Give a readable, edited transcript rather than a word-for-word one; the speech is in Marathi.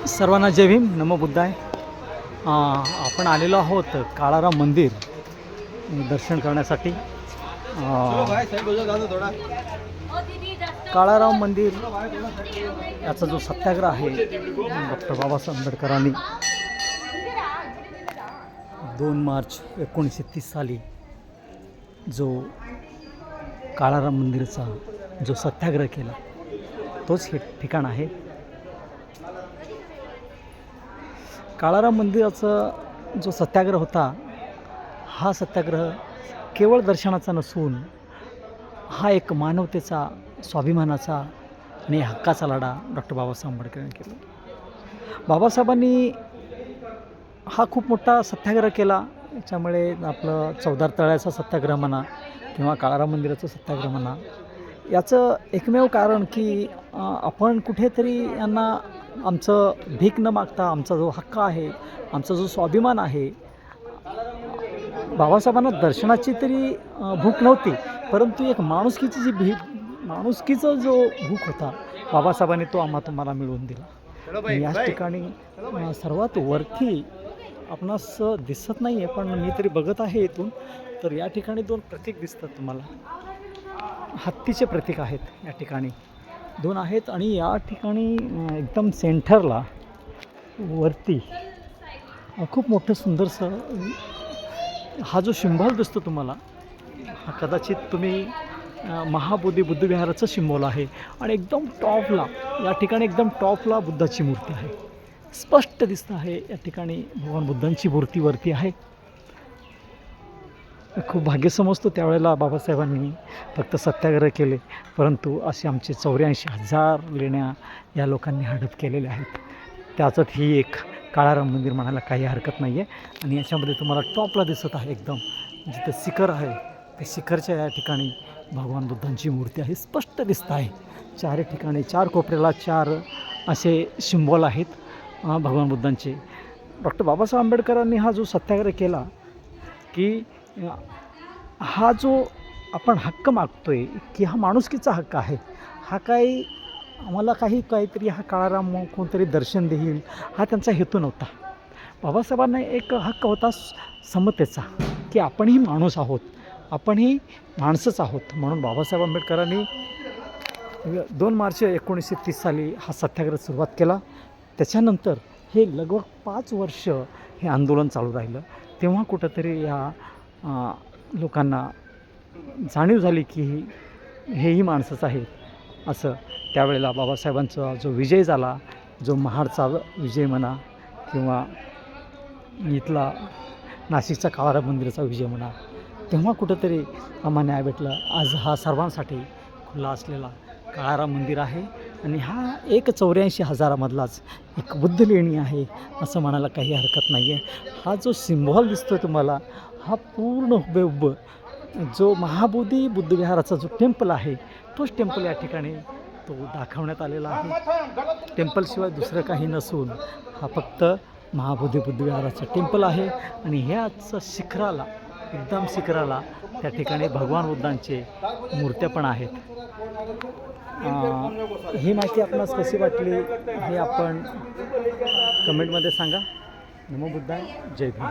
सर्वांना जय भीम, नमो बुद्धाय. आपण आलेलो आहोत काळाराम मंदिर दर्शन करण्यासाठी. काळाराम मंदिर याचा जो सत्याग्रह आहे डॉक्टर बाबासाहेब आंबेडकरांनी 2 मार्च 1930 साली जो काळाराम मंदिरचा जो सत्याग्रह केला तोच हे ठिकाण आहे. काळाराम मंदिराचा जो सत्याग्रह होता हा सत्याग्रह केवळ दर्शनाचा नसून हा एक मानवतेचा, स्वाभिमानाचा आणि हक्काचा लढा डॉक्टर बाबासाहेब आंबेडकरांनी केला. बाबासाहेबांनी हा खूप मोठा सत्याग्रह केला. याच्यामुळे आपलं चौदार तळ्याचा सत्याग्रह म्हणा किंवा काळाराम मंदिराचा सत्याग्रह म्हणा, याचं एकमेव कारण की आपण कुठेतरी यांना आमचं भीक न मागता आमचा जो हक्क आहे, आमचा जो स्वाभिमान आहे, बाबासाहेबांना दर्शनाची तरी भूक नव्हती, परंतु एक माणुसकीची जी माणुसकीचा जो भूक होता बाबासाहेबांनी तो तुम्हाला मिळवून दिला. याच ठिकाणी सर्वात वरती आपणास दिसत नाही आहे, पण मी तरी बघत आहे इथून, तर या ठिकाणी 2 प्रतीक दिसतात तुम्हाला. हत्तीचे प्रतीक आहेत या ठिकाणी 2 आहेत. आणि या ठिकाणी एकदम सेंटरला वरती खूप मोठं सुंदरसं हा जो सिंबॉल दिसतो तुम्हाला, हा कदाचित तुम्ही महाबोधी बुद्धविहाराचं सिंबॉल आहे. आणि एकदम टॉपला या ठिकाणी एकदम टॉपला बुद्धाची मूर्ती आहे, स्पष्ट दिसतं आहे. या ठिकाणी भगवान बुद्धांची मूर्ती वरती आहे. खूप भाग्य समजतो त्यावेळेला बाबासाहेबांनी फक्त सत्याग्रह केले, परंतु असे आमचे 84,000 लेण्या या लोकांनी हडप केलेल्या आहेत. त्याच्यात ही एक काळाराम मंदिर म्हणायला काही हरकत नाही आहे. आणि याच्यामध्ये तुम्हाला टॉपला दिसत आहे एकदम जिथं शिखर आहे, त्या शिखरच्या या ठिकाणी भगवान बुद्धांची मूर्ती आहे, स्पष्ट दिसत आहे. 4 ठिकाणी 4 कोपऱ्याला 4 असे सिंबॉल आहेत भगवान बुद्धांचे. डॉक्टर बाबासाहेब आंबेडकरांनी हा जो सत्याग्रह केला की हा जो आपण हक्क मागतोय की हा माणुसकीचा हक्क आहे, हा काही आम्हाला काहीतरी हा काळाराम कोणतरी दर्शन देईल हा त्यांचा हेतू नव्हता. बाबासाहेबांना एक हक्क होता समतेचा, की आपणही माणूस आहोत, आपणही माणसंच आहोत. म्हणून बाबासाहेब आंबेडकरांनी 2 मार्च 1930 साली हा सत्याग्रह सुरुवात केला. त्याच्यानंतर हे लगभग 5 वर्ष हे आंदोलन चालू राहिलं. तेव्हा कुठंतरी या लोकांना जाणीव झाली की हेही माणसंच आहेत असं. त्यावेळेला बाबासाहेबांचा जो विजय झाला, जो महाडचा विजय म्हणा किंवा इथला नाशिकचा काळाराम मंदिराचा विजय म्हणा, तेव्हा कुठंतरी आम्हाला न्याय भेटला. आज हा सर्वांसाठी खुला असलेला काळाराम मंदिर आहे. आणि हा एक 84,000मधलाच एक बुद्ध लेणी आहे असं म्हणायला काही हरकत नाही आहे. हा जो सिंबॉल दिसतो तुम्हाला, हा पूर्ण हुबेहूब जो महाबोधी बुद्धविहाराचा जो टेम्पल आहे तोच टेम्पल या ठिकाणी तो दाखवण्यात आलेला आहे. टेम्पलशिवाय दुसरं काही नसून हा फक्त महाबोधी बुद्धविहाराचा टेम्पल आहे. आणि ह्याच शिखराला, एकदम शिखराला त्या ठिकाणी भगवान बुद्धांचे मूर्त्या पण आहेत. ही माहिती आपणास कशी वाटली हे आपण कमेंटमध्ये सांगा. नमो बुद्धाय, जय भीम.